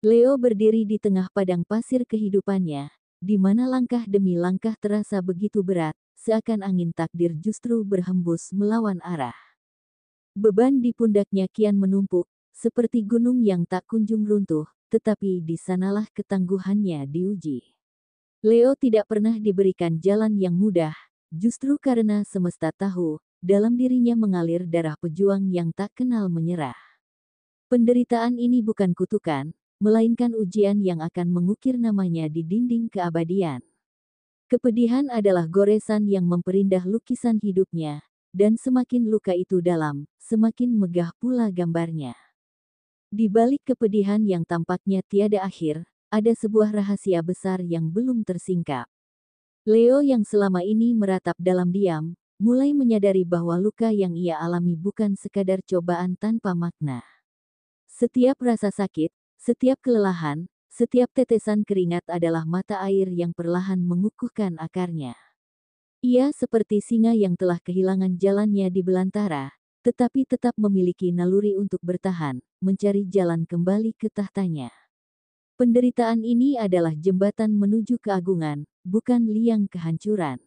Leo berdiri di tengah padang pasir kehidupannya, di mana langkah demi langkah terasa begitu berat, seakan angin takdir justru berhembus melawan arah. Beban di pundaknya kian menumpuk, seperti gunung yang tak kunjung runtuh, tetapi di sanalah ketangguhannya diuji. Leo tidak pernah diberikan jalan yang mudah, justru karena semesta tahu, dalam dirinya mengalir darah pejuang yang tak kenal menyerah. Penderitaan ini bukan kutukan, melainkan ujian yang akan mengukir namanya di dinding keabadian. Kepedihan adalah goresan yang memperindah lukisan hidupnya, dan semakin luka itu dalam, semakin megah pula gambarnya. Di balik kepedihan yang tampaknya tiada akhir, ada sebuah rahasia besar yang belum tersingkap. Leo yang selama ini meratap dalam diam, mulai menyadari bahwa luka yang ia alami bukan sekadar cobaan tanpa makna. Setiap rasa sakit, setiap kelelahan, setiap tetesan keringat adalah mata air yang perlahan mengukuhkan akarnya. Ia seperti singa yang telah kehilangan jalannya di belantara, tetapi tetap memiliki naluri untuk bertahan, mencari jalan kembali ke tahtanya. Penderitaan ini adalah jembatan menuju keagungan, bukan liang kehancuran.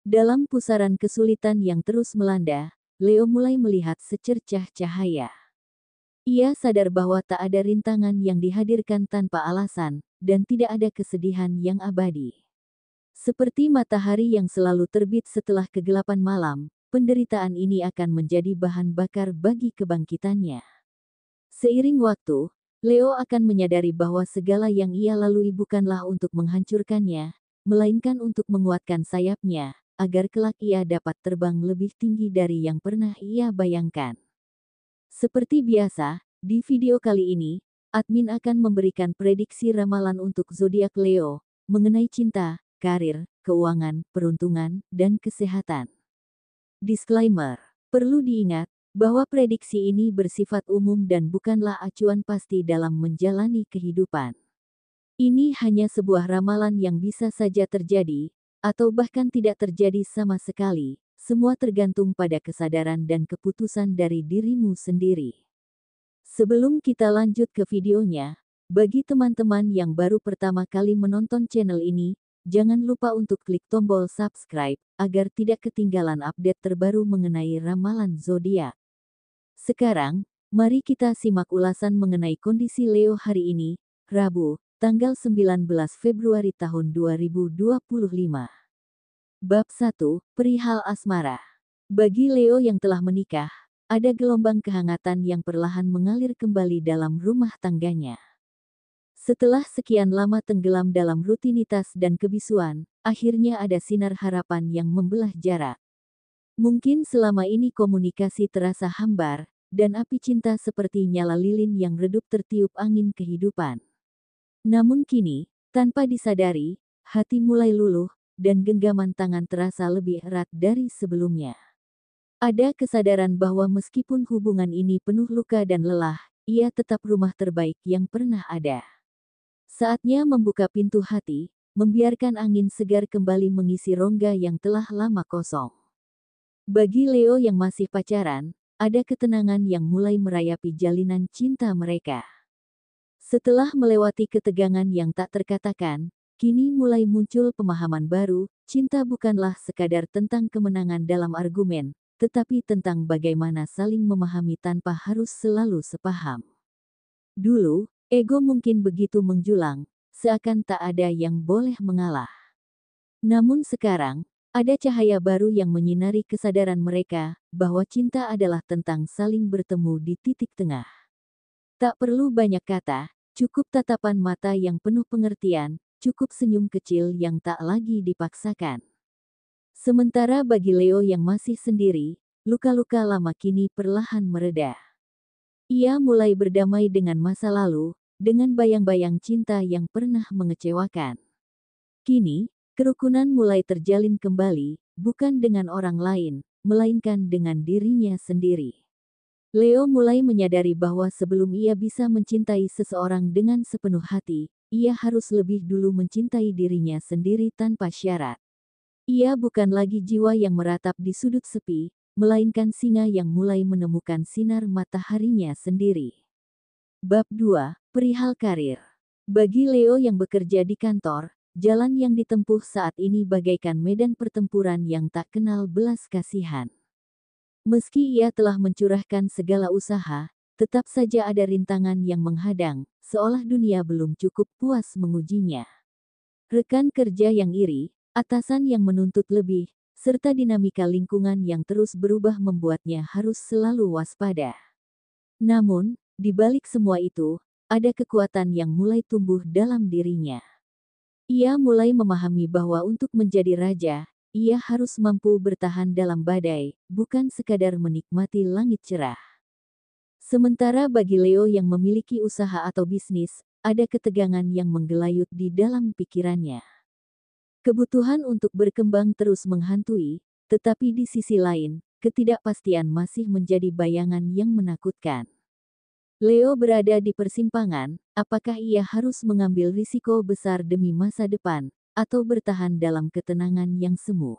Dalam pusaran kesulitan yang terus melanda, Leo mulai melihat secercah cahaya. Ia sadar bahwa tak ada rintangan yang dihadirkan tanpa alasan, dan tidak ada kesedihan yang abadi. Seperti matahari yang selalu terbit setelah kegelapan malam, penderitaan ini akan menjadi bahan bakar bagi kebangkitannya. Seiring waktu, Leo akan menyadari bahwa segala yang ia lalui bukanlah untuk menghancurkannya, melainkan untuk menguatkan sayapnya, agar kelak ia dapat terbang lebih tinggi dari yang pernah ia bayangkan. Seperti biasa, di video kali ini, admin akan memberikan prediksi ramalan untuk zodiak Leo, mengenai cinta, karir, keuangan, peruntungan, dan kesehatan. Disclaimer: perlu diingat, bahwa prediksi ini bersifat umum dan bukanlah acuan pasti dalam menjalani kehidupan. Ini hanya sebuah ramalan yang bisa saja terjadi, atau bahkan tidak terjadi sama sekali. Semua tergantung pada kesadaran dan keputusan dari dirimu sendiri. Sebelum kita lanjut ke videonya, bagi teman-teman yang baru pertama kali menonton channel ini, jangan lupa untuk klik tombol subscribe, agar tidak ketinggalan update terbaru mengenai ramalan zodiak. Sekarang, mari kita simak ulasan mengenai kondisi Leo hari ini, Rabu, tanggal 19 Februari tahun 2025. Bab 1, Perihal Asmara. Bagi Leo yang telah menikah, ada gelombang kehangatan yang perlahan mengalir kembali dalam rumah tangganya. Setelah sekian lama tenggelam dalam rutinitas dan kebisuan, akhirnya ada sinar harapan yang membelah jarak. Mungkin selama ini komunikasi terasa hambar, dan api cinta seperti nyala lilin yang redup tertiup angin kehidupan. Namun kini, tanpa disadari, hati mulai luluh, dan genggaman tangan terasa lebih erat dari sebelumnya. Ada kesadaran bahwa meskipun hubungan ini penuh luka dan lelah, ia tetap rumah terbaik yang pernah ada. Saatnya membuka pintu hati, membiarkan angin segar kembali mengisi rongga yang telah lama kosong. Bagi Leo yang masih pacaran, ada ketenangan yang mulai merayapi jalinan cinta mereka. Setelah melewati ketegangan yang tak terkatakan, kini mulai muncul pemahaman baru, cinta bukanlah sekadar tentang kemenangan dalam argumen, tetapi tentang bagaimana saling memahami tanpa harus selalu sepaham. Dulu, ego mungkin begitu menjulang, seakan tak ada yang boleh mengalah. Namun sekarang, ada cahaya baru yang menyinari kesadaran mereka, bahwa cinta adalah tentang saling bertemu di titik tengah. Tak perlu banyak kata, cukup tatapan mata yang penuh pengertian, cukup senyum kecil yang tak lagi dipaksakan. Sementara bagi Leo yang masih sendiri, luka-luka lama kini perlahan mereda. Ia mulai berdamai dengan masa lalu, dengan bayang-bayang cinta yang pernah mengecewakan. Kini, kerukunan mulai terjalin kembali, bukan dengan orang lain, melainkan dengan dirinya sendiri. Leo mulai menyadari bahwa sebelum ia bisa mencintai seseorang dengan sepenuh hati, ia harus lebih dulu mencintai dirinya sendiri tanpa syarat. Ia bukan lagi jiwa yang meratap di sudut sepi, melainkan singa yang mulai menemukan sinar mataharinya sendiri. Bab 2, Perihal Karir. Bagi Leo yang bekerja di kantor, jalan yang ditempuh saat ini bagaikan medan pertempuran yang tak kenal belas kasihan. Meski ia telah mencurahkan segala usaha, tetap saja ada rintangan yang menghadang, seolah dunia belum cukup puas mengujinya. Rekan kerja yang iri, atasan yang menuntut lebih, serta dinamika lingkungan yang terus berubah membuatnya harus selalu waspada. Namun, di balik semua itu, ada kekuatan yang mulai tumbuh dalam dirinya. Ia mulai memahami bahwa untuk menjadi raja, ia harus mampu bertahan dalam badai, bukan sekadar menikmati langit cerah. Sementara bagi Leo yang memiliki usaha atau bisnis, ada ketegangan yang menggelayut di dalam pikirannya. Kebutuhan untuk berkembang terus menghantui, tetapi di sisi lain, ketidakpastian masih menjadi bayangan yang menakutkan. Leo berada di persimpangan, apakah ia harus mengambil risiko besar demi masa depan, atau bertahan dalam ketenangan yang semu.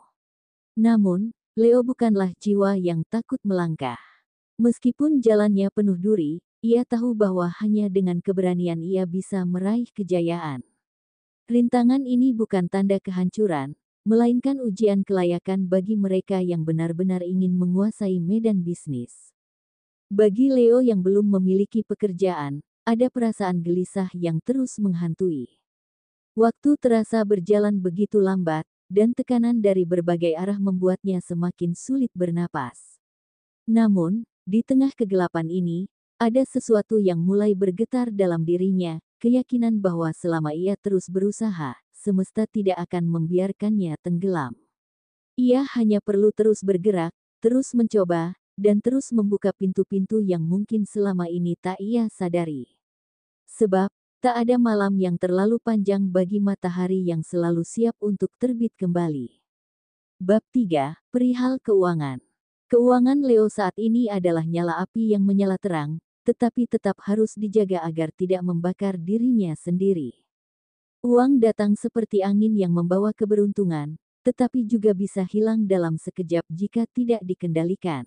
Namun, Leo bukanlah jiwa yang takut melangkah. Meskipun jalannya penuh duri, ia tahu bahwa hanya dengan keberanian ia bisa meraih kejayaan. Rintangan ini bukan tanda kehancuran, melainkan ujian kelayakan bagi mereka yang benar-benar ingin menguasai medan bisnis. Bagi Leo yang belum memiliki pekerjaan, ada perasaan gelisah yang terus menghantui. Waktu terasa berjalan begitu lambat, dan tekanan dari berbagai arah membuatnya semakin sulit bernapas. Namun, di tengah kegelapan ini, ada sesuatu yang mulai bergetar dalam dirinya, keyakinan bahwa selama ia terus berusaha, semesta tidak akan membiarkannya tenggelam. Ia hanya perlu terus bergerak, terus mencoba, dan terus membuka pintu-pintu yang mungkin selama ini tak ia sadari. Sebab, tak ada malam yang terlalu panjang bagi matahari yang selalu siap untuk terbit kembali. Bab 3, Perihal Keuangan. Keuangan Leo saat ini adalah nyala api yang menyala terang, tetapi tetap harus dijaga agar tidak membakar dirinya sendiri. Uang datang seperti angin yang membawa keberuntungan, tetapi juga bisa hilang dalam sekejap jika tidak dikendalikan.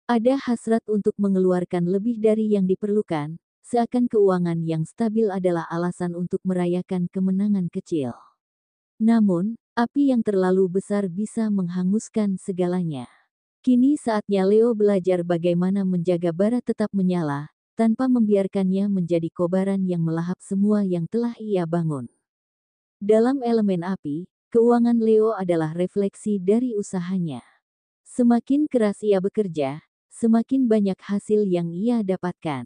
Ada hasrat untuk mengeluarkan lebih dari yang diperlukan, seakan keuangan yang stabil adalah alasan untuk merayakan kemenangan kecil. Namun, api yang terlalu besar bisa menghanguskan segalanya. Kini saatnya Leo belajar bagaimana menjaga bara tetap menyala, tanpa membiarkannya menjadi kobaran yang melahap semua yang telah ia bangun. Dalam elemen api, keuangan Leo adalah refleksi dari usahanya. Semakin keras ia bekerja, semakin banyak hasil yang ia dapatkan.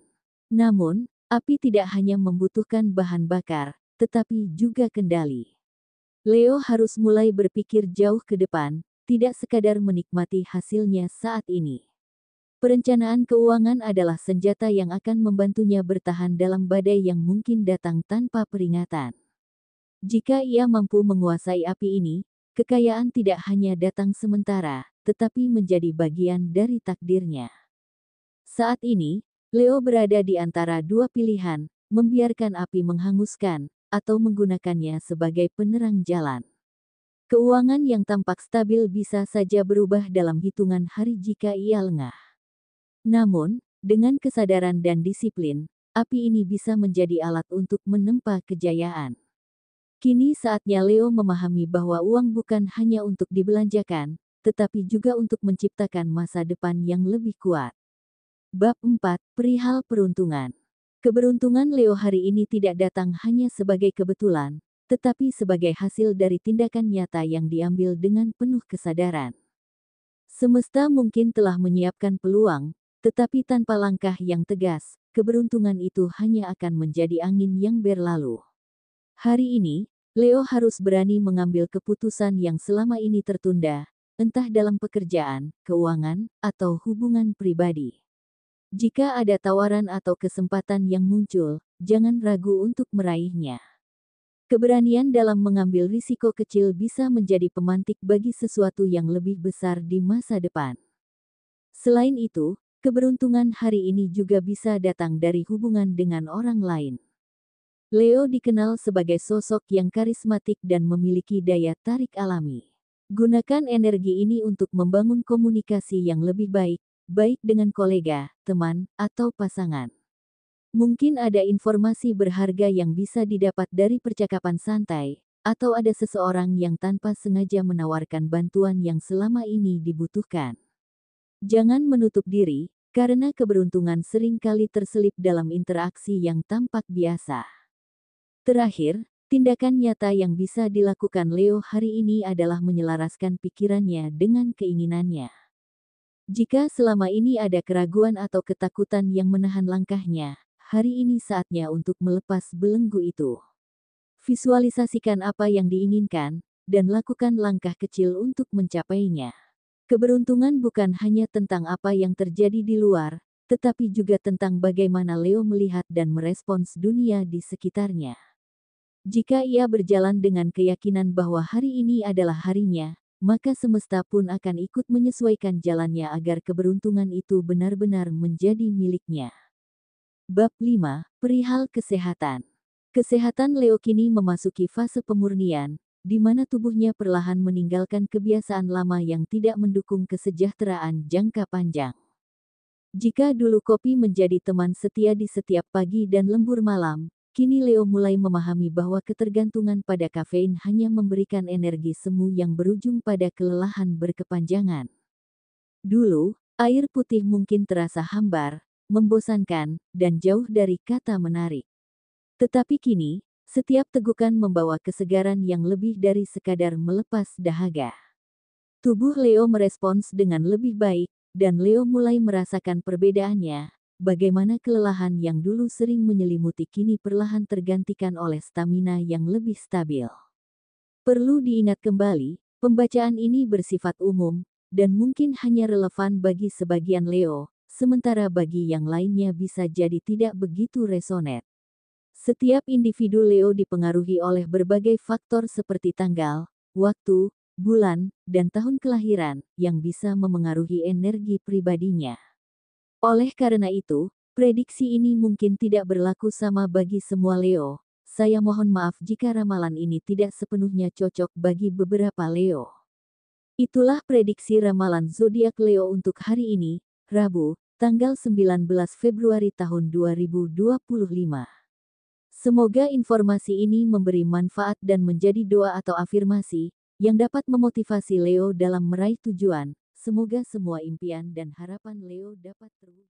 Namun, api tidak hanya membutuhkan bahan bakar, tetapi juga kendali. Leo harus mulai berpikir jauh ke depan, tidak sekadar menikmati hasilnya saat ini. Perencanaan keuangan adalah senjata yang akan membantunya bertahan dalam badai yang mungkin datang tanpa peringatan. Jika ia mampu menguasai api ini, kekayaan tidak hanya datang sementara, tetapi menjadi bagian dari takdirnya. Saat ini, Leo berada di antara dua pilihan, membiarkan api menghanguskan, atau menggunakannya sebagai penerang jalan. Keuangan yang tampak stabil bisa saja berubah dalam hitungan hari jika ia lengah. Namun, dengan kesadaran dan disiplin, api ini bisa menjadi alat untuk menempa kejayaan. Kini saatnya Leo memahami bahwa uang bukan hanya untuk dibelanjakan, tetapi juga untuk menciptakan masa depan yang lebih kuat. Bab 4, Perihal Peruntungan. Keberuntungan Leo hari ini tidak datang hanya sebagai kebetulan, tetapi sebagai hasil dari tindakan nyata yang diambil dengan penuh kesadaran. Semesta mungkin telah menyiapkan peluang, tetapi tanpa langkah yang tegas, keberuntungan itu hanya akan menjadi angin yang berlalu. Hari ini, Leo harus berani mengambil keputusan yang selama ini tertunda, entah dalam pekerjaan, keuangan, atau hubungan pribadi. Jika ada tawaran atau kesempatan yang muncul, jangan ragu untuk meraihnya. Keberanian dalam mengambil risiko kecil bisa menjadi pemantik bagi sesuatu yang lebih besar di masa depan. Selain itu, keberuntungan hari ini juga bisa datang dari hubungan dengan orang lain. Leo dikenal sebagai sosok yang karismatik dan memiliki daya tarik alami. Gunakan energi ini untuk membangun komunikasi yang lebih baik, baik dengan kolega, teman, atau pasangan. Mungkin ada informasi berharga yang bisa didapat dari percakapan santai, atau ada seseorang yang tanpa sengaja menawarkan bantuan yang selama ini dibutuhkan. Jangan menutup diri, karena keberuntungan sering kali terselip dalam interaksi yang tampak biasa. Terakhir, tindakan nyata yang bisa dilakukan Leo hari ini adalah menyelaraskan pikirannya dengan keinginannya. Jika selama ini ada keraguan atau ketakutan yang menahan langkahnya, hari ini saatnya untuk melepas belenggu itu. Visualisasikan apa yang diinginkan, dan lakukan langkah kecil untuk mencapainya. Keberuntungan bukan hanya tentang apa yang terjadi di luar, tetapi juga tentang bagaimana Leo melihat dan merespons dunia di sekitarnya. Jika ia berjalan dengan keyakinan bahwa hari ini adalah harinya, maka semesta pun akan ikut menyesuaikan jalannya agar keberuntungan itu benar-benar menjadi miliknya. Bab 5, Perihal Kesehatan. Kesehatan Leo kini memasuki fase pemurnian, di mana tubuhnya perlahan meninggalkan kebiasaan lama yang tidak mendukung kesejahteraan jangka panjang. Jika dulu kopi menjadi teman setia di setiap pagi dan lembur malam, kini Leo mulai memahami bahwa ketergantungan pada kafein hanya memberikan energi semu yang berujung pada kelelahan berkepanjangan. Dulu, air putih mungkin terasa hambar, membosankan, dan jauh dari kata menarik. Tetapi kini, setiap tegukan membawa kesegaran yang lebih dari sekadar melepas dahaga. Tubuh Leo merespons dengan lebih baik, dan Leo mulai merasakan perbedaannya. Bagaimana kelelahan yang dulu sering menyelimuti kini perlahan tergantikan oleh stamina yang lebih stabil. Perlu diingat kembali, pembacaan ini bersifat umum, dan mungkin hanya relevan bagi sebagian Leo, sementara bagi yang lainnya bisa jadi tidak begitu resonet. Setiap individu Leo dipengaruhi oleh berbagai faktor seperti tanggal, waktu, bulan, dan tahun kelahiran, yang bisa memengaruhi energi pribadinya. Oleh karena itu, prediksi ini mungkin tidak berlaku sama bagi semua Leo. Saya mohon maaf jika ramalan ini tidak sepenuhnya cocok bagi beberapa Leo. Itulah prediksi ramalan zodiak Leo untuk hari ini, Rabu, tanggal 19 Februari tahun 2025. Semoga informasi ini memberi manfaat dan menjadi doa atau afirmasi yang dapat memotivasi Leo dalam meraih tujuan. Semoga semua impian dan harapan Leo dapat terwujud.